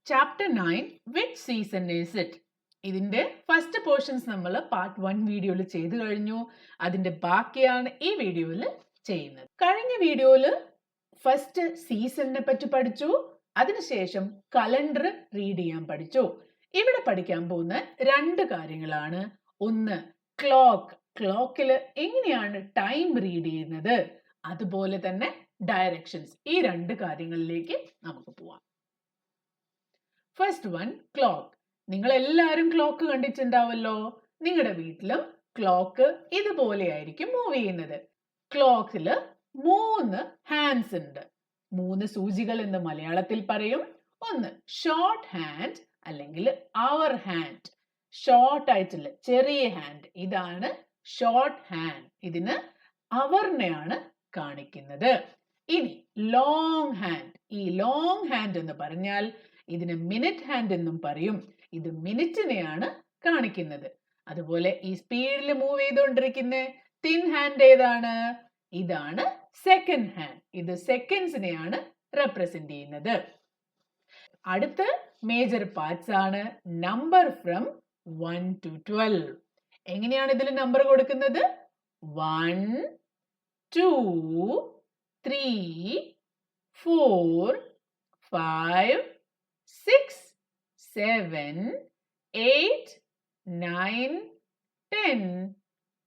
Chapter 9 which season is it? ഇതിന്റെ first portions നമ്മൾ part 1 വീഡിയോയിൽ ചെയ്തു കഴിഞ്ഞു. അതിന്റെ ബാക്കിയാണ് ഈ വീഡിയോയിൽ ചെയ്യുന്നത്. കഴിഞ്ഞ വീഡിയോയിൽ ഫസ്റ്റ് സീസണിനെ പറ്റി പഠിച്ചു, അതിനുശേഷം കലണ്ടർ റീഡ് ചെയ്യാൻ പഠിച്ചു. ഇവിടെ പഠിക്കാൻ പോകുന്ന രണ്ട് കാര്യങ്ങളാണ്. ഒന്ന് ക്ലോക്ക്, ക്ലോക്കിൽ എങ്ങനെയാണ് ടൈം റീഡ് ചെയ്യുന്നത്, അതുപോലെ തന്നെ ഡയറക്ഷൻസ്. ഈ രണ്ട് കാര്യങ്ങളിലേക്ക് നമുക്ക് പോവാം. First one, clock. നിങ്ങൾ എല്ലാവരും ക്ലോക്ക് കണ്ടിട്ടുണ്ടാവല്ലോ. നിങ്ങളുടെ വീട്ടിലും ക്ലോക്ക് ഇതുപോലെ ആയിരിക്കും മൂവ് ചെയ്യുന്നത്. ക്ലോക്കില് 3 ഹാൻഡ്സ് ഉണ്ട്. 3 സൂചികൾ എന്ന് മലയാളത്തിൽ പറയും. ഒന്ന് ഷോർട്ട് ഹാൻഡ് അല്ലെങ്കിൽ അവർ ഹാൻഡ്. ഷോർട്ട് ആയിട്ടുള്ള ചെറിയ ഹാൻഡ്, ഇതാണ് ഷോർട്ട് ഹാൻഡ്. ഇതിന് അവർനെയാണ് കാണിക്കുന്നത്. ഇനി ലോങ് ഹാൻഡ്. ഈ ലോങ് ഹാൻഡ് എന്ന് പറഞ്ഞാൽ ഇതിന് മിനിറ്റ് ഹാൻഡ് എന്നും പറയും. ഇത് മിനിറ്റിനെയാണ് കാണിക്കുന്നത്. അതുപോലെ ഈ സ്പീഡിൽ മൂവ് ചെയ്തുകൊണ്ടിരിക്കുന്ന തിൻ ഹാൻഡ് ഏതാണ്? ഇതാണ് സെക്കൻഡ് ഹാൻഡ്. ഇത് സെക്കൻഡ്സിനെയാണ് റെപ്രസെന്റ് ചെയ്യുന്നത്. അടുത്ത മേജർ പാർട്സ് ആണ് നമ്പർ ഫ്രം 1 to 12. എങ്ങനെയാണ് ഇതിൽ നമ്പർ കൊടുക്കുന്നത്? 1 2 3 4 5 6 7 8 9 10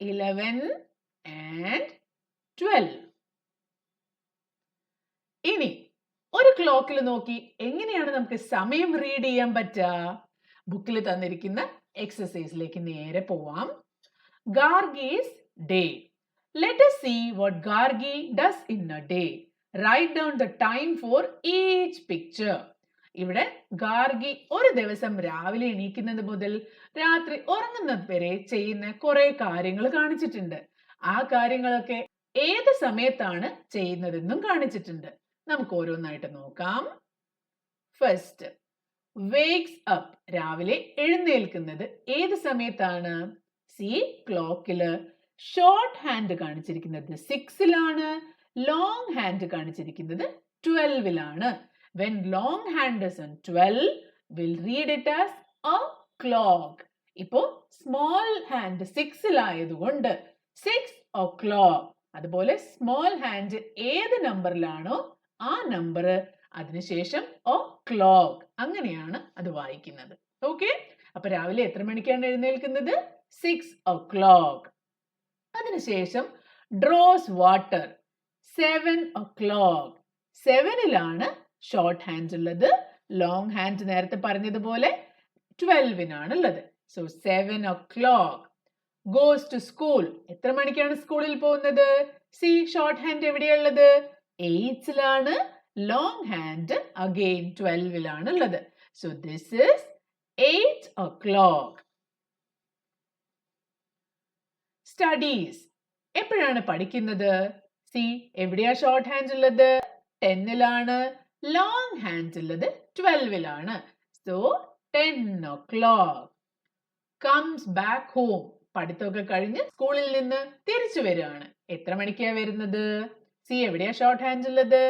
11 and 12. ഇനി ഒരു ക്ലോക്കിൽ നോക്കി എങ്ങനെയാണ് നമുക്ക് സമയം റീഡ് ചെയ്യാൻ പറ്റുക? ബുക്കിൽ തന്നിരിക്കുന്ന എക്സസൈസിലേക്ക് നേരെ പോവാം. ഗാർഗീസ് day. Let us see what Gargi does in a day. Write down the time for each picture. ഇവിടെ ഗാർഗി ഒരു ദിവസം രാവിലെ എണീക്കുന്നത് മുതൽ രാത്രി ഉറങ്ങുന്നത് വരെ ചെയ്യുന്ന കുറെ കാര്യങ്ങൾ കാണിച്ചിട്ടുണ്ട്. ആ കാര്യങ്ങളൊക്കെ ഏത് സമയത്താണ് ചെയ്യുന്നതെന്നും കാണിച്ചിട്ടുണ്ട്. നമുക്ക് ഓരോന്നായിട്ട് നോക്കാം. First, wakes up. രാവിലെ എഴുന്നേൽക്കുന്നത് ഏത് സമയത്താണ്? സി, ക്ലോക്കില് ഷോർട്ട് ഹാൻഡ് കാണിച്ചിരിക്കുന്നത് 6-ലാണ്, ലോങ് ഹാൻഡ് കാണിച്ചിരിക്കുന്നത് 12-ലാണ്. When long hand is on 12, we'll read it as a clock. ഇപ്പോ സ്മോൾ ഹാൻഡ് 6-ലായതുകൊണ്ട് 6 o'clock. അതുപോലെ സ്മോൾ ഹാൻഡ് ഏത് നമ്പറിലാണോ ആ നമ്പർ, അതിനുശേഷം o clock. അങ്ങനെയാണ് അത് വായിക്കുന്നത്. ഓക്കെ, അപ്പൊ രാവിലെ എത്ര മണിക്കാണ് എഴുന്നേൽക്കുന്നത്? 6 o'clock. അതിനുശേഷം ഡ്രോസ് വാട്ടർ 7 o'clock. 7-ലാണ് ഷോർട്ട് ഹാൻഡ് ഉള്ളത്. ലോങ് ഹാൻഡ് നേരത്തെ പറഞ്ഞതുപോലെ 12-നാണ് ഉള്ളത്. So 7 o'clock. Goes to school. എത്ര മണിക്കാണ് സ്കൂളിൽ പോകുന്നത്? സി, ഷോർട്ട് ഹാൻഡ് എവിടെയുള്ളത്? 8-ലാണ്, ലോങ് ഹാൻഡ് അഗെയിൻ 12-ലാണ് ഉള്ളത്. So this is 8 o'clock. Studies. എപ്പോഴാണ് പഠിക്കുന്നത്? സി, എവിടെയാ ഷോർട്ട് ഹാൻഡ് ഉള്ളത്? 10-ലാണ്, ലോങ് ഹാൻഡ് ഉള്ളത് 12-ലാണ്. So 10 o'clock. Comes back home. പഠിത്തമൊക്കെ കഴിഞ്ഞ് സ്കൂളിൽ നിന്ന് തിരിച്ചു വരികയാണ്. എത്ര മണിക്കാ വരുന്നത്? സി, എവിടെയാ ഷോർട്ട് ഹാൻഡ് ഉള്ളത്?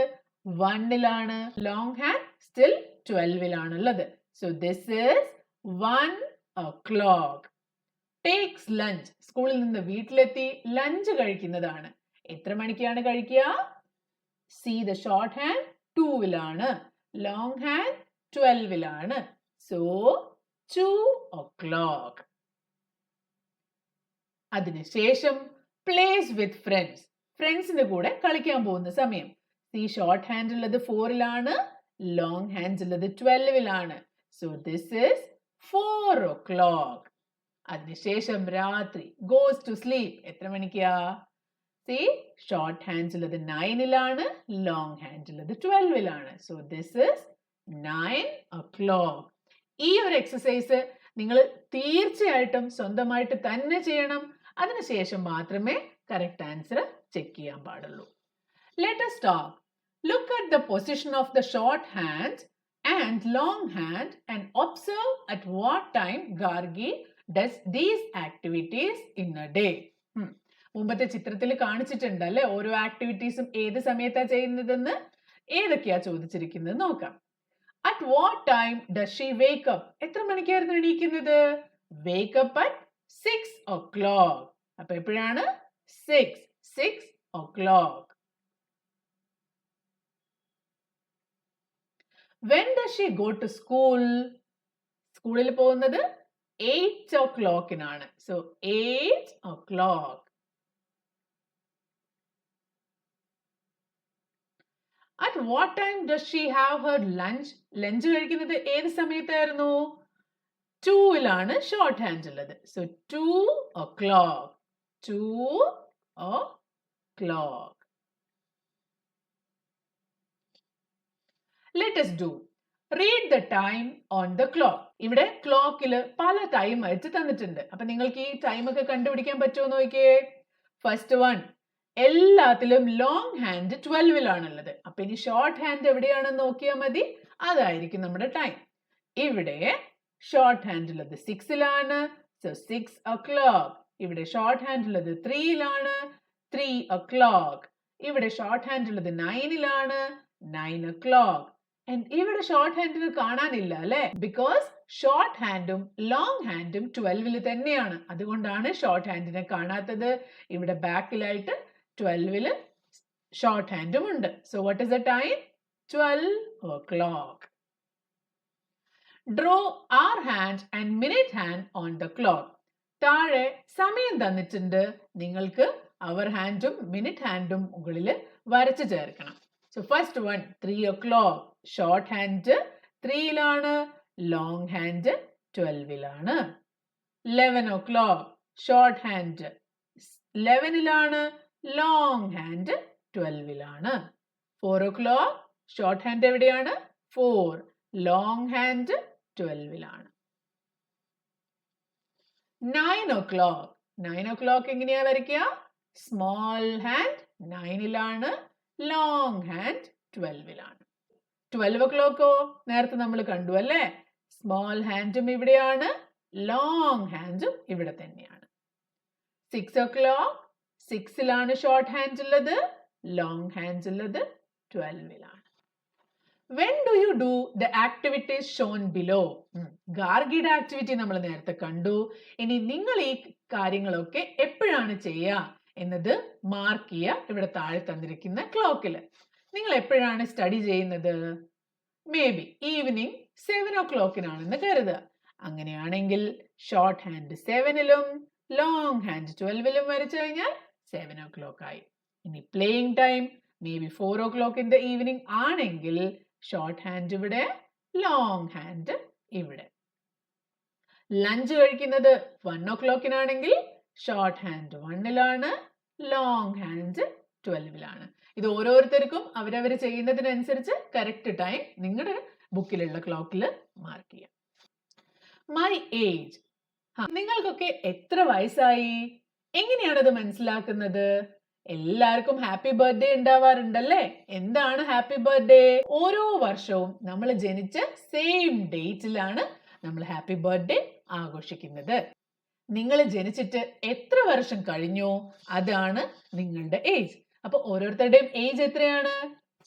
1-ലാണ്, ലോങ് ഹാൻഡ് സ്റ്റിൽ 12-ലാണ് ഉള്ളത്. So this is 1 o'clock. Takes lunch. സ്കൂളിൽ നിന്ന് വീട്ടിലെത്തി ലഞ്ച് കഴിക്കുന്നതാണ്. എത്ര മണിക്കാണ് കഴിക്കുക? സി, ദ ഷോർട്ട് ഹാൻഡ് 2-ലാണ്, ലോങ് ഹാൻഡ് 12-ലാണ്. So 2 o'clock. അതിനുശേഷം പ്ലേസ് വിത്ത് ഫ്രണ്ട്സ്. ഫ്രണ്ട്സിന്റെ കൂടെ കളിക്കാൻ പോകുന്ന സമയം. സി, ഷോർട്ട് ഹാൻഡ് ഉള്ളത് 4-ലാണ്, ലോങ് ഹാൻഡ് ഉള്ളത് 12-ലാണ്. So this is 4 o'clock. അതിനുശേഷം രാത്രി ഗോസ് ടു സ്ലീപ്പ്. എത്ര മണിക്കാ? സി, ഷോർട്ട് ഹാൻഡ് ഉള്ളത് 9-ലാണ്, ലോങ് ഹാൻഡ് ഉള്ളത് 12-ലാണ്. So this is 9 o'clock. ഈ ഒരു എക്സസൈസ് നിങ്ങൾ തീർച്ചയായിട്ടും സ്വന്തമായിട്ട് തന്നെ ചെയ്യണം. അതിനുശേഷം മാത്രമേ കറക്റ്റ് ആൻസർ ചെക്ക് ചെയ്യാൻ പാടുള്ളൂ. Let us talk. Look at the position of the short hand and long hand and observe at what time Gargi does these activities in a day. മുമ്പത്തെ ചിത്രത്തിൽ കാണിച്ചിട്ടുണ്ട് അല്ലെ, ഓരോ ആക്ടിവിറ്റീസും ഏത് സമയത്താ ചെയ്യുന്നതെന്ന്. ഏതൊക്കെയാ ചോദിച്ചിരിക്കുന്നത് നോക്കാം. At what time does she wake up? എത്ര മണിക്കായിരുന്നു എണീക്കുന്നത്? Wake up at 6 o'clock. അപ്പൊ എപ്പോഴാണ്? 6 o'clock. When does she go to school? സ്കൂളിൽ പോകുന്നത് 8 o'clock-നാണ്. So 8 o'clock. At what time does she have her lunch? Lunch കഴിക്കുന്നത് ഏത് സമയത്തായിരുന്നു? 2-ലാണ് ഷോർട്ട് ഹാൻഡ് ഉള്ളത്. So 2 o'clock. 2 o'clock. Let us do. Read the time on the clock. ഇവിടെ ക്ലോക്കിൽ പല time ആയിട്ട് തന്നിട്ടുണ്ട്. അപ്പൊ നിങ്ങൾക്ക് ഈ ടൈം ഒക്കെ കണ്ടുപിടിക്കാൻ പറ്റുമോ നോക്കിയേ. ഫസ്റ്റ് വൺ, എല്ലാത്തിലും ലോങ് ഹാൻഡ് 12-ലാണുള്ളത്. അപ്പൊ ഇനി ഷോർട്ട് ഹാൻഡ് എവിടെയാണെന്ന് നോക്കിയാൽ മതി, അതായിരിക്കും നമ്മുടെ ടൈം. ഇവിടെ ഷോർട്ട് ഹാൻഡ് ഉള്ളത് 6-ലാണ്. So 6 o'clock. ഇവിടെ ഷോർട്ട് ഹാൻഡ് ഉള്ളത് 3-ലാണ്. 3 o'clock. ഇവിടെ ഷോർട്ട് ഹാൻഡ് ഉള്ളത് 9-ലാണ്. 9 o'clock. And ഇവിടെ ഷോർട്ട് ഹാൻഡിന് കാണാനില്ല അല്ലെ, ബിക്കോസ് ഷോർട്ട് ഹാൻഡും ലോങ് ഹാൻഡും 12-ൽ തന്നെയാണ്. അതുകൊണ്ടാണ് ഷോർട്ട് ഹാൻഡിനെ കാണാത്തത്. ഇവിടെ ബാക്കിലായിട്ട് 12-ൽ ഷോർട്ട് ഹാൻഡും ഉണ്ട്. So what is the time? 12 o'clock. Draw hour hand and minute hand on the clock. താഴെ സമയം തന്നിട്ടുണ്ട്. നിങ്ങൾക്ക് അവർ ഹാൻഡും മിനിറ്റ് ഹാൻഡും മുകളിൽ വരച്ചു ചേർക്കണം. So first one, 3 o'clock. Short hand 3-ലാണ്, ലോങ് ഹാൻഡ് 12-ലാണ്. 11 o'clock. ഷോർട്ട് ഹാൻഡ് 11-ലാണ്, ലോങ് ഹാൻഡ് 12-ലാണ്. 4 o'clock. ഷോർട്ട് ഹാൻഡ് എവിടെയാണ്? 4. Long hand 12-ലാണ്. 9 o'clock. 9 o'clock എങ്ങനെയാ വരയ്ക്കുക? സ്മോൾ ഹാൻഡ് 9-ലാണ്, ലോങ് ഹാൻഡ് 12-ലാണ്. 12 o'clock നേരത്തെ നമ്മൾ കണ്ടു അല്ലേ? സ്മോൾ ഹാൻഡും ഇവിടെയാണ്, ലോങ് ഹാൻഡും ഇവിടെ തന്നെയാണ്. 6 o'clock. 6-ലാണ് ഷോർട്ട് ഹാൻഡ് ഉള്ളത്, ലോങ് ഹാൻഡ് ഉള്ളത് 12-ലാണ്. When do you do the activities shown below? ഗാർഗിയുടെ ആക്ടിവിറ്റി നമ്മൾ നേരത്തെ കണ്ടു. ഇനി നിങ്ങൾ ഈ കാര്യങ്ങളൊക്കെ എപ്പോഴാണ് ചെയ്യുക എന്നത് മാർക്ക് ചെയ്യുക ഇവിടെ താഴെ തന്നിരിക്കുന്ന ക്ലോക്കിൽ. നിങ്ങൾ എപ്പോഴാണ് സ്റ്റഡി ചെയ്യുന്നത്? മേ ബി ഈവനിങ് 7 o'clock-നാണെന്ന് കരുതുക. അങ്ങനെയാണെങ്കിൽ ഷോർട്ട് ഹാൻഡ് 7-ലും ലോങ് ഹാൻഡ് 12-ലും വരച്ചു കഴിഞ്ഞാൽ 7 o'clock ആയി. ഇനി playing time may be 4 o'clock in the evening ആണെങ്കിൽ ഷോർട്ട് ഹാൻഡ് ഇവിടെ, ലോങ് ഹാൻഡ് ഇവിടെ. ലഞ്ച് കഴിക്കുന്നത് 1 o'clock-നാണെങ്കിൽ ഷോർട്ട് ഹാൻഡ് 1-ലാണ്, ലോങ് ഹാൻഡ് 12-ലാണ്. ഇത് ഓരോരുത്തർക്കും അവരവർ ചെയ്യുന്നതിനനുസരിച്ച് കറക്റ്റ് ടൈം നിങ്ങളുടെ ബുക്കിലുള്ള ക്ലോക്കിൽ മാർക്ക് ചെയ്യാം. My age. നിങ്ങൾക്കൊക്കെ എത്ര വയസ്സായി? എങ്ങനെയാണത് മനസ്സിലാക്കുന്നത്? എല്ലാവർക്കും ഹാപ്പി ബർത്ത്ഡേ ഉണ്ടാവാറുണ്ടല്ലേ? എന്താണ് ഹാപ്പി ബർത്ത്ഡേ? ഓരോ വർഷവും നമ്മൾ ജനിച്ച സെയിം ഡേറ്റിലാണ് നമ്മൾ ഹാപ്പി ബർത്ത്ഡേ ആഘോഷിക്കുന്നത്. നിങ്ങൾ ജനിച്ചിട്ട് എത്ര വർഷം കഴിഞ്ഞോ അതാണ് നിങ്ങളുടെ ഏജ്. അപ്പൊ ഓരോരുത്തരുടെയും ഏജ് എത്രയാണ്?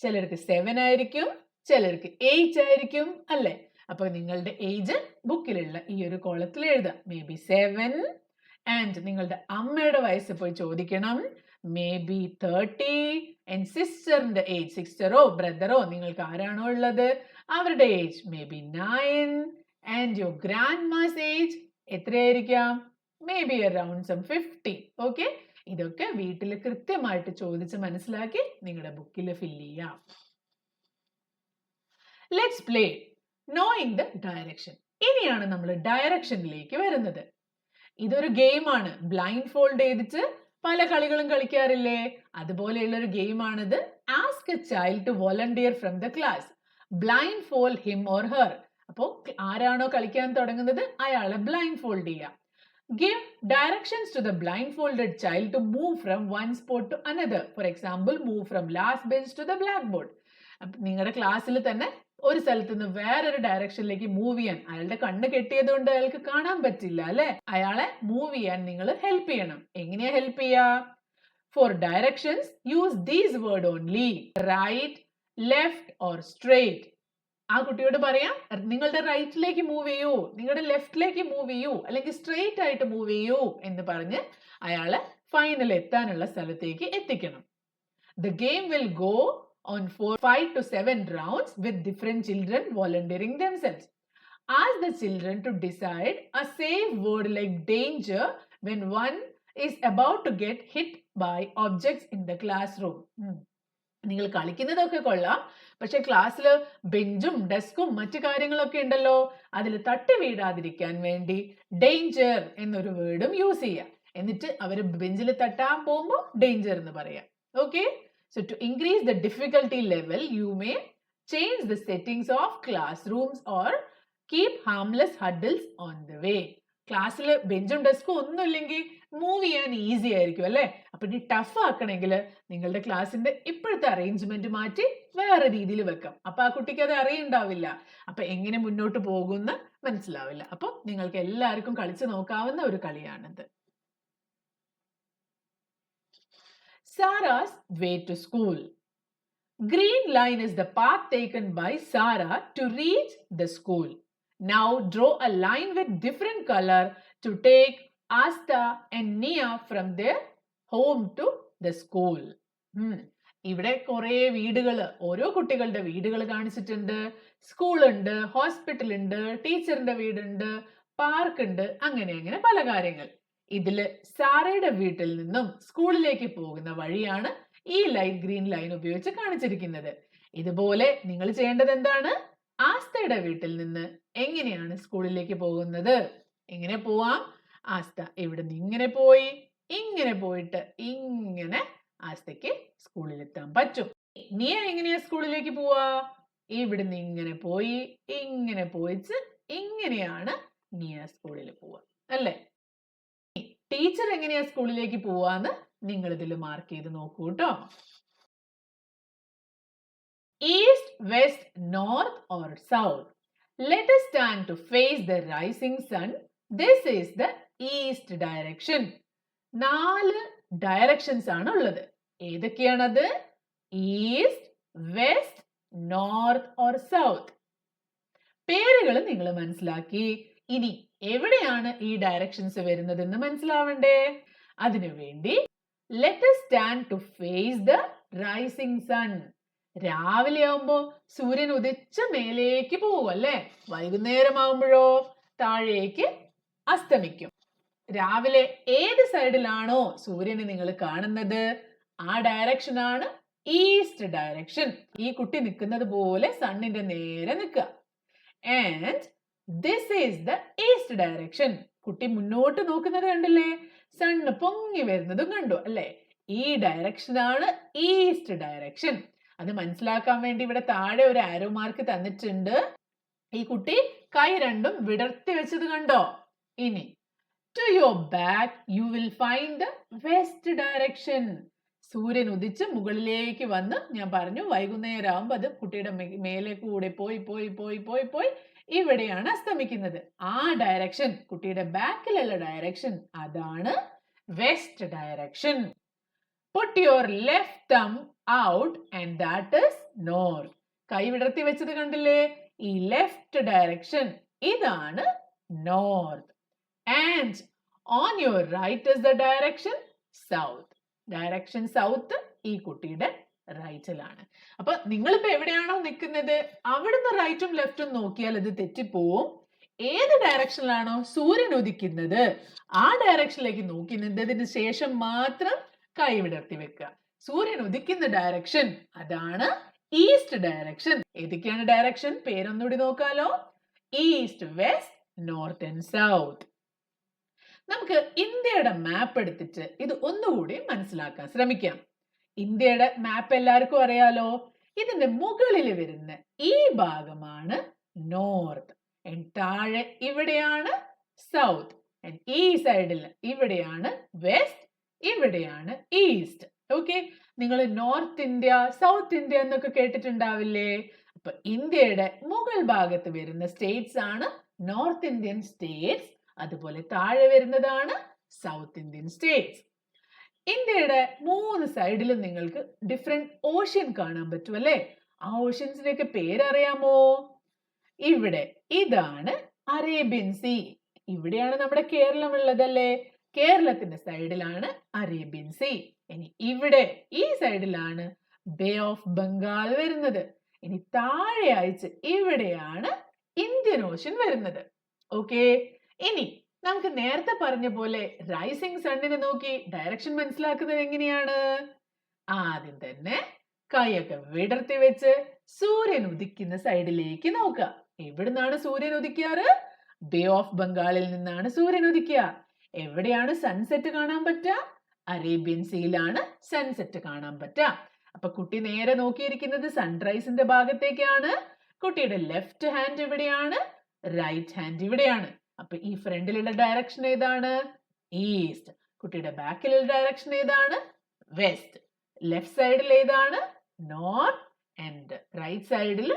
ചിലർക്ക് 7 ആയിരിക്കും, ചിലർക്ക് 8 ആയിരിക്കും അല്ലെ? അപ്പൊ നിങ്ങളുടെ ഏജ് ബുക്കിലുള്ള ഈ ഒരു കോളത്തിൽ എഴുതാം. May be 7. ആൻഡ് നിങ്ങളുടെ അമ്മയുടെ വയസ്സ് പോയി ചോദിക്കണം. May be 30. ആൻഡ് സിസ്റ്ററിന്റെ ഏജ്, സിസ്റ്ററോ ബ്രദറോ നിങ്ങൾക്ക് ആരാണോ ഉള്ളത് അവരുടെ age may be 9. And your grandma's age എത്രയായിരിക്കാം? May be around 50. ഓക്കെ, ഇതൊക്കെ വീട്ടിൽ കൃത്യമായിട്ട് ചോദിച്ച് മനസ്സിലാക്കി നിങ്ങളുടെ ബുക്കിൽ ഫില്ല് ചെയ്യാം. Let's play knowing the direction. ഇനിയാണ് നമ്മൾ ഡയറക്ഷനിലേക്ക് വരുന്നത്. ഇതൊരു ഗെയിമാണ്. ബ്ലൈൻഡ് ഫോൾഡ് ചെയ്തിട്ട് പല കളികളും കളിക്കാറില്ലേ? അതുപോലെയുള്ള ഒരു ഗെയിമാണിത്. Ask a child to volunteer from the class. Blindfold him or her. അപ്പോ ആരാണോ കളിക്കാൻ തുടങ്ങുന്നത് അയാളെ ബ്ലൈൻഡ് ഫോൾഡ് ചെയ്യാം. Give directions to the blindfolded child to move from one spot to another. For example, move from last bench to the blackboard. നിങ്ങളുടെ ക്ലാസ്സിൽ തന്നെ ഒരു സ്ഥലത്ത് നിന്ന് വേറൊരു ഡയറക്ഷനിലേക്ക് മൂവ് ചെയ്യാൻ, അയാളുടെ കണ്ണ് കെട്ടിയത് കൊണ്ട് അയാൾക്ക് കാണാൻ പറ്റില്ല അല്ലെ? അയാളെ മൂവ് ചെയ്യാൻ നിങ്ങൾ ഹെൽപ്പ് ചെയ്യണം. എങ്ങനെയാ ഹെൽപ്പ് ചെയ്യാ? For directions, use these word only. Right, left or straight. ആ കുട്ടിയോട് പറയാം നിങ്ങളുടെ റൈറ്റിലേക്ക് മൂവ് ചെയ്യൂ, നിങ്ങളുടെ ലെഫ്റ്റിലേക്ക് മൂവ് ചെയ്യൂ, അല്ലെങ്കിൽ സ്ട്രെയിറ്റ് ആയിട്ട് മൂവ് ചെയ്യൂ എന്ന് പറഞ്ഞ് അയാളെ ഫൈനൽ എത്താനുള്ള സ്ഥലത്തേക്ക് എത്തിക്കണം. The game will go on for 5 to 7 rounds with different children volunteering themselves. Ask the children to decide a safe word like danger when one is about to get hit by objects in the classroom. നിങ്ങൾ കളിക്കുന്നതൊക്കെ കൊള്ളാം, പക്ഷെ ക്ലാസ്സിൽ ബെഞ്ചും ഡെസ്കും മറ്റു കാര്യങ്ങളൊക്കെ ഉണ്ടല്ലോ, അതിൽ തട്ടി വീഴാതിരിക്കാൻ വേണ്ടി ഡേഞ്ചർ എന്നൊരു വേർഡും യൂസ് ചെയ്യാം. എന്നിട്ട് അവർ ബെഞ്ചിൽ തട്ടാൻ പോകുമ്പോൾ ഡേഞ്ചർ എന്ന് പറയാം. Okay, so to increase the difficulty level you may change the settings of classrooms or keep harmless hurdles on the way. ക്ലാസ്സിൽ ബെഞ്ചും ഡെസ്കും ഒന്നും ഇല്ലെങ്കിൽ മൂവ് ചെയ്യാൻ ഈസി ആയിരിക്കും അല്ലേ? അപ്പൊ ഇനി ടഫ് ആക്കണമെങ്കിൽ നിങ്ങളുടെ ക്ലാസ്സിന്റെ ഇപ്പോഴത്തെ അറേഞ്ച്മെന്റ് മാറ്റി വേറെ രീതിയിൽ വെക്കാം. അപ്പൊ ആ കുട്ടിക്ക് അത് അറിയുണ്ടാവില്ല, അപ്പൊ എങ്ങനെ മുന്നോട്ട് പോകുമെന്ന് മനസ്സിലാവില്ല. അപ്പൊ നിങ്ങൾക്ക് എല്ലാവർക്കും കളിച്ചു നോക്കാവുന്ന ഒരു കളിയാണിത്. Sarah's way to school. Green line is the path taken by Sarah to reach the school. Now draw a line with different color to take Asta and Nia from their home to the school. ഇവിടെ കുറെ വീടുകൾ, ഓരോ കുട്ടികളുടെ വീടുകൾ കാണിച്ചിട്ടുണ്ട്. School ഉണ്ട്, hospital ഉണ്ട്, ടീച്ചറിന്റെ വീടുണ്ട്, പാർക്ക് ഉണ്ട്, അങ്ങനെ അങ്ങനെ പല കാര്യങ്ങൾ. ഇതില് സാറയുടെ വീട്ടിൽ നിന്നും സ്കൂളിലേക്ക് പോകുന്ന വഴിയാണ് ഈ ലൈറ്റ് ഗ്രീൻ ലൈൻ ഉപയോഗിച്ച് കാണിച്ചിരിക്കുന്നത്. ഇതുപോലെ നിങ്ങൾ ചെയ്യേണ്ടത് എന്താണ്? ആസ്തയുടെ വീട്ടിൽ നിന്ന് എങ്ങനെയാണ് സ്കൂളിലേക്ക് പോകുന്നത്? എങ്ങനെ പോവാം? ആസ്ത ഇവിടെ നിന്ന് ഇങ്ങനെ പോയി, ഇങ്ങനെ പോയിട്ട് ഇങ്ങനെ ആസ്തയ്ക്ക് സ്കൂളിലെത്താൻ പറ്റും. നീ എങ്ങനെയാ സ്കൂളിലേക്ക് പോവാ? ഇവിടുന്ന് ഇങ്ങനെ പോയി, ഇങ്ങനെ പോയിച്ച് ഇങ്ങനെയാണ് നീ സ്കൂളിൽ പോവാ അല്ലേ? ടീച്ചർ എങ്ങനെയാ സ്കൂളിലേക്ക് പോവാന്ന് നിങ്ങൾ ഇതിൽ മാർക്ക് ചെയ്ത് നോക്കൂ കേട്ടോ. East, west, north or south. Let us stand to face the rising sun. This is the east direction. 4 directions ആണ് ഉള്ളത്. ഏതൊക്കെയാണത്? East, west, north or south. പേരുകൾ നിങ്ങൾ മനസ്സിലാക്കി. ഇനി എവിടെയാണ് ഈ ഡയറക്ഷൻസ് വരുന്നതെന്ന് മനസ്സിലാവണ്ടേ? അതിനുവേണ്ടി let us stand to face the rising sun. രാവിലെ ആവുമ്പോ സൂര്യൻ ഉദിച്ച മേലേക്ക് പോകും അല്ലേ? വൈകുന്നേരം ആവുമ്പോഴോ താഴേക്ക് അസ്തമിക്കും. രാവിലെ ഏത് സൈഡിലാണോ സൂര്യനെ നിങ്ങൾ കാണുന്നത് ആ ഡയറക്ഷൻ ആണ് ഈസ്റ്റ് ഡയറക്ഷൻ. ഈ കുട്ടി നിൽക്കുന്നത് പോലെ സണ്ണിന്റെ നേരെ നിൽക്കുക. And this is the east direction. കുട്ടി മുന്നോട്ട് നോക്കുന്നത് കണ്ടില്ലേ? സണ്ണ് പൊങ്ങി വരുന്നതും കണ്ടു അല്ലേ? ഈ ഡയറക്ഷൻ ആണ് ഈസ്റ്റ് ഡയറക്ഷൻ. അത് മനസ്സിലാക്കാൻ വേണ്ടി ഇവിടെ താഴെ ഒരു ആരോ മാർക്ക് തന്നിട്ടുണ്ട്. ഈ കുട്ടി കൈ രണ്ടും വിടർത്തി വെച്ചത് കണ്ടോ? ഇനി to your back you will find the west direction. സൂര്യൻ ഉദിച്ച് മുകളിലേക്ക് വന്ന് ഞാൻ പറഞ്ഞു വൈകുന്നേരം ആവുമ്പോ അത് കുട്ടിയുടെ മേലെ കൂടെ പോയി പോയി പോയി പോയി പോയി ഇവിടെയാണ് അസ്തമിക്കുന്നത്. ആ ഡയറക്ഷൻ, കുട്ടിയുടെ ബാക്കിലുള്ള ഡയറക്ഷൻ, അതാണ് west direction. Put your left thumb out and that is north. കൈ വിടർത്തി വെച്ചത് കണ്ടില്ലേ? ഈ ലെഫ്റ്റ് ഡയറക്ഷൻ ഇതാണ് north. And on your right is the direction south. Direction south ഈ കുട്ടിയുടെ റൈറ്റിലാണ്. അപ്പൊ നിങ്ങളിപ്പോ എവിടെയാണോ നിൽക്കുന്നത് അവിടുന്ന് റൈറ്റും ലെഫ്റ്റും നോക്കിയാൽ ഇത് തെറ്റിപ്പോവും. ഏത് ഡയറക്ഷനിലാണോ സൂര്യൻ ഉദിക്കുന്നത് ആ ഡയറക്ഷനിലേക്ക് നോക്കി നിന്നതിന് ശേഷം മാത്രം കൈ വിടർത്തി വെക്കുക. സൂര്യൻ ഉദിക്കുന്ന ഡയറക്ഷൻ അതാണ് ഈസ്റ്റ് ഡയറക്ഷൻ. ഏതൊക്കെയാണ് ഡയറക്ഷൻ? പേരൊന്നുകൂടി നോക്കാലോ. East, west, north and south. നമുക്ക് ഇന്ത്യയുടെ മാപ്പ് എടുത്തിട്ട് ഇത് ഒന്നുകൂടി മനസ്സിലാക്കാൻ ശ്രമിക്കാം. ഇന്ത്യയുടെ മാപ്പ് എല്ലാവർക്കും അറിയാലോ. ഇതിന്റെ മുകളിൽ വരുന്ന ഈ ഭാഗമാണ് നോർത്ത്. താഴെ ഇവിടെയാണ് സൗത്ത്. ഈ സൈഡിൽ ഇവിടെയാണ് വെസ്റ്റ്, ഇവിടെയാണ് ഈസ്റ്റ്. ഓക്കെ, നിങ്ങൾ നോർത്ത് ഇന്ത്യ, സൗത്ത് ഇന്ത്യ എന്നൊക്കെ കേട്ടിട്ടുണ്ടാവില്ലേ? അപ്പൊ ഇന്ത്യയുടെ മുകൾ ഭാഗത്ത് വരുന്ന സ്റ്റേറ്റ്സ് ആണ് നോർത്ത് ഇന്ത്യൻ സ്റ്റേറ്റ്സ്. അതുപോലെ താഴെ വരുന്നതാണ് സൗത്ത് ഇന്ത്യൻ സ്റ്റേറ്റ്സ്. ഇന്ത്യയുടെ 3 സൈഡിലും നിങ്ങൾക്ക് ഡിഫറെന്റ് ഓഷ്യൻ കാണാൻ പറ്റും അല്ലേ? ആ ഓഷ്യൻസിനെയൊക്കെ പേരറിയാമോ? ഇവിടെ ഇതാണ് അറേബ്യൻ സീ. ഇവിടെയാണ് നമ്മുടെ കേരളം ഉള്ളതല്ലേ? കേരളത്തിന്റെ സൈഡിലാണ് അറേബ്യൻ സീ. ഇനി ഇവിടെ ഈ സൈഡിലാണ് ബേ ഓഫ് ബംഗാൾ വരുന്നത്. ഇനി താഴെ അയച്ച് ഇവിടെയാണ് ഇന്ത്യൻ ഓഷ്യൻ വരുന്നത്. ഓക്കെ, ഇനി നമുക്ക് നേരത്തെ പറഞ്ഞ പോലെ റൈസിംഗ് സണ്ണിനെ നോക്കി ഡയറക്ഷൻ മനസ്സിലാക്കുന്നത് എങ്ങനെയാണ്? ആദ്യം തന്നെ കൈയൊക്കെ വിടർത്തി വെച്ച് സൂര്യൻ ഉദിക്കുന്ന സൈഡിലേക്ക് നോക്കുക. എവിടുന്നാണ് സൂര്യൻ ഉദിക്കാറ്? ബേ ഓഫ് ബംഗാളിൽ നിന്നാണ് സൂര്യൻ ഉദിക്കുക. എവിടെയാണ് സൺസെറ്റ് കാണാൻ പറ്റുക? അറേബ്യൻ സീയിലാണ് സൺസെറ്റ് കാണാൻ പറ്റുക. അപ്പൊ കുട്ടി നേരെ നോക്കിയിരിക്കുന്നത് സൺറൈസിന്റെ ഭാഗത്തേക്കാണ്. കുട്ടിയുടെ ലെഫ്റ്റ് ഹാൻഡ് ഇവിടെയാണ്, റൈറ്റ് ഹാൻഡ് ഇവിടെയാണ്. അപ്പൊ ഈ ഫ്രണ്ടിലുള്ള ഡയറക്ഷൻ ഏതാണ്? ഈസ്റ്റ്. കുട്ടിയുടെ ബാക്കിലുള്ള ഡയറക്ഷൻ ഏതാണ്? വെസ്റ്റ്. ലെഫ്റ്റ് സൈഡിൽ ഏതാണ്? നോർത്ത്. ആൻഡ് റൈറ്റ് സൈഡിൽ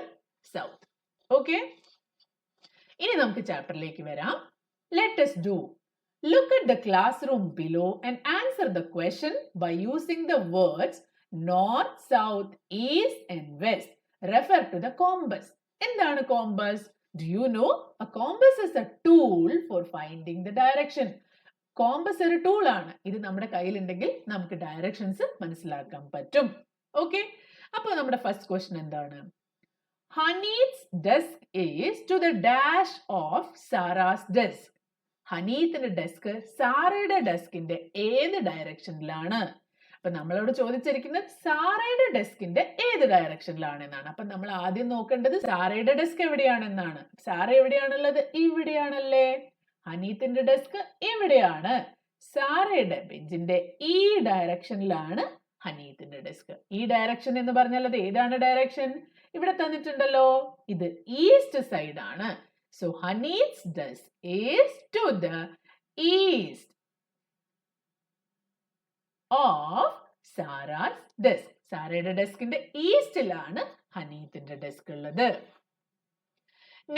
സൗത്ത്. ഓക്കെ, ഇനി നമുക്ക് ചാപ്റ്ററിലേക്ക് വരാം. Let us do. Look at the classroom below and answer the question by using the words north, south, east and west. Refer to the compass. എന്താണ് compass? Do you know? A compass is a tool for finding the direction. Compass ഒരു tool ആണ്. ഇത് നമ്മുടെ കയ്യിലുണ്ടെങ്കിൽ നമുക്ക് directions മനസ്സിലാക്കാൻ പറ്റും. Okay, അപ്പോൾ നമ്മുടെ ഫസ്റ്റ് ക്വസ്റ്റ്യൻ എന്താണ്? Haneet's desk is to the dash of Sarah's desk. ഹനീത്തിന്റെ ഡെസ്ക് സാറയുടെ ഡെസ്കിന്റെ ഏത് ഡയറക്ഷനിലാണ്? അപ്പൊ നമ്മളോട് ചോദിച്ചിരിക്കുന്നത് സാറയുടെ ഡെസ്കിന്റെ ഏത് ഡയറക്ഷനിലാണ് എന്നാണ്. അപ്പൊ നമ്മൾ ആദ്യം നോക്കേണ്ടത് സാറയുടെ ഡെസ്ക് എവിടെയാണെന്നാണ്. സാറ എവിടെയാണുള്ളത്? ഇവിടെയാണല്ലേ. ഹനീത്തിന്റെ ഡെസ്ക് എവിടെയാണ്? സാറയുടെ ബെഞ്ചിന്റെ ഈ ഡയറക്ഷനിലാണ് ഹനീത്തിന്റെ ഡെസ്ക്. ഈ ഡയറക്ഷൻ എന്ന് പറഞ്ഞാൽ അത് ഏതാണ് ഡയറക്ഷൻ? ഇവിടെ തന്നിട്ടുണ്ടല്ലോ, ഇത് ഈസ്റ്റ് സൈഡ് ആണ്. So Hani's desk is to the east of Sara's desk. സാറയുടെ ഡെസ്കിന്റെ ഈസ്റ്റിലാണ് ഹനീത്തിന്റെ ഡെസ്ക് ഉള്ളത്.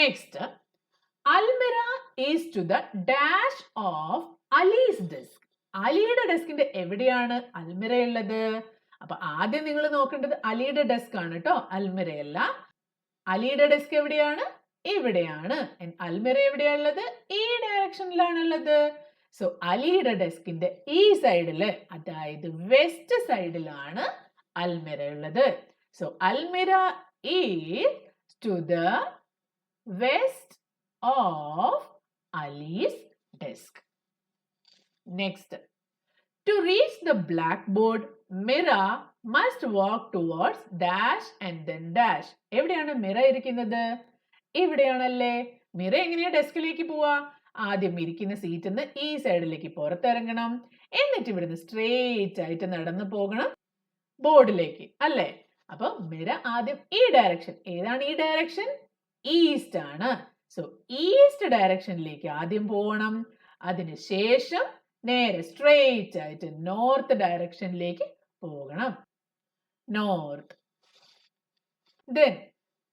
നെക്സ്റ്റ്, അൽമിറ is to the dash of Ali's desk. അലിയുടെ ഡെസ്കിന്റെ എവിടെയാണ് അൽമിറ ഉള്ളത്? അപ്പൊ ആദ്യം നിങ്ങൾ നോക്കേണ്ടത് അലിയുടെ ഡെസ്ക് ആണ് കേട്ടോ, അൽമിറയല്ല. അലിയുടെ ഡെസ്ക് എവിടെയാണ്? ഇവിടെയാണ്. അൽമിറ എവിടെയാണുള്ളത്? ഈ ഡയറക്ഷനിലാണുള്ളത്. സോ അലിയുടെ ഡെസ്കിന്റെ ഈ സൈഡില്, അതായത് വെസ്റ്റ് സൈഡിലാണ് അൽമിറ ഉള്ളത്. സോ അൽമിറ is to the west of Ali's desk. Next, to reach the blackboard, Mira must walk towards dash and then dash. എവിടെയാണ് മിറ ഇരിക്കുന്നത്? ഇവിടെയാണല്ലേ. മിറ എങ്ങനെയാ ഡെസ്കിലേക്ക് പോവാ? ആദ്യം ഇരിക്കുന്ന സീറ്റിൽ നിന്ന് ഈ സൈഡിലേക്ക് പുറത്തിറങ്ങണം. എന്നിട്ട് ഇവിടുന്ന് സ്ട്രേറ്റ് ആയിട്ട് നടന്നു പോകണം ബോർഡിലേക്ക്, അല്ലേ? അപ്പൊ മിറ ആദ്യം ഈ ഡയറക്ഷൻ, ഏതാണ് ഈ ഡയറക്ഷൻ? ഈസ്റ്റ് ആണ്. സോ ഈസ്റ്റ് ഡയറക്ഷനിലേക്ക് ആദ്യം പോകണം. അതിനുശേഷം നേരെ സ്ട്രേറ്റ് ആയിട്ട് നോർത്ത് ഡയറക്ഷനിലേക്ക് പോകണം. North. Then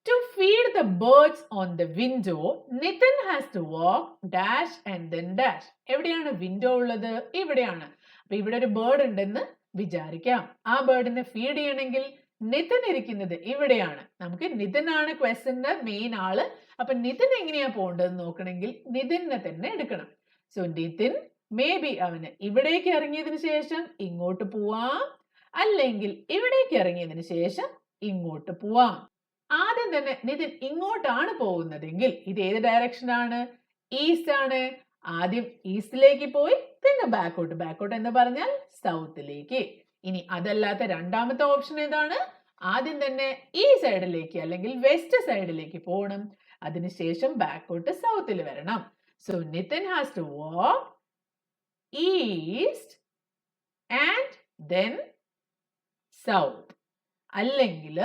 to feed the birds on the window, Nitin has to walk dash and then dash. എവിടെയാണ് വിൻഡോ ഉള്ളത്? ഇവിടെയാണ്. അപ്പൊ ഇവിടെ ഒരു ബേർഡ് ഉണ്ടെന്ന് വിചാരിക്കാം. ആ ബേർഡിനെ ഫീഡ് ചെയ്യണമെങ്കിൽ നിതിൻ ഇരിക്കുന്നത് ഇവിടെയാണ്. നമുക്ക് നിതിൻ ആണ് ക്വസ്റ്റ്യന്റെ മെയിൻ ആള്. അപ്പൊ നിതിൻ എങ്ങനെയാ പോകേണ്ടതെന്ന് നോക്കണമെങ്കിൽ നിതിനെ തന്നെ എടുക്കണം. സോ നിതിൻ മേ ബി അവന് ഇവിടേക്ക് ഇറങ്ങിയതിന് ശേഷം ഇങ്ങോട്ട് പോവാം, അല്ലെങ്കിൽ ഇവിടേക്ക് ഇറങ്ങിയതിന് ശേഷം ഇങ്ങോട്ട് പോവാം. ആദ്യം തന്നെ നിതിൻ ഇങ്ങോട്ടാണ് പോകുന്നതെങ്കിൽ ഇത് ഏത് ഡയറക്ഷൻ ആണ്? ഈസ്റ്റ് ആണ്. ആദ്യം ഈസ്റ്റിലേക്ക് പോയി പിന്നെ ബാക്കോട്ട്. ബാക്കോട്ട് എന്ന് പറഞ്ഞാൽ സൗത്തിലേക്ക്. ഇനി അതല്ലാത്ത രണ്ടാമത്തെ ഓപ്ഷൻ ഏതാണ്? ആദ്യം തന്നെ ഈ സൈഡിലേക്ക് അല്ലെങ്കിൽ വെസ്റ്റ് സൈഡിലേക്ക് പോകണം. അതിനുശേഷം ബാക്കോട്ട് സൗത്തിൽ വരണം. So Nitin has to walk east and then south, അല്ലെങ്കിൽ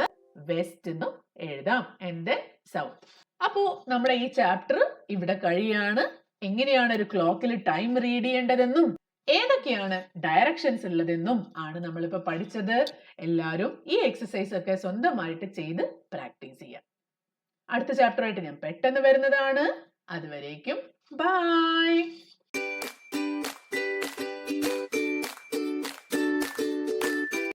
വെസ്റ്റ് എന്നും എഴുതാം, ആൻഡ് ദെൻ സൗത്ത്. അപ്പോ നമ്മുടെ ഈ ചാപ്റ്റർ ഇവിടെ കഴിയാണ്. എങ്ങനെയാണ് ഒരു ക്ലോക്കിൽ ടൈം റീഡ് ചെയ്യേണ്ടതെന്നും ഏതൊക്കെയാണ് ഡയറക്ഷൻസ് ഉള്ളതെന്നും ആണ് നമ്മളിപ്പോ പഠിച്ചത്. എല്ലാവരും ഈ എക്സസൈസ് ഒക്കെ സ്വന്തമായിട്ട് ചെയ്ത് പ്രാക്ടീസ് ചെയ്യാം. അടുത്ത ചാപ്റ്ററായിട്ട് ഞാൻ പെട്ടെന്ന് വരുന്നതാണ്. അതുവരേക്കും ബൈ.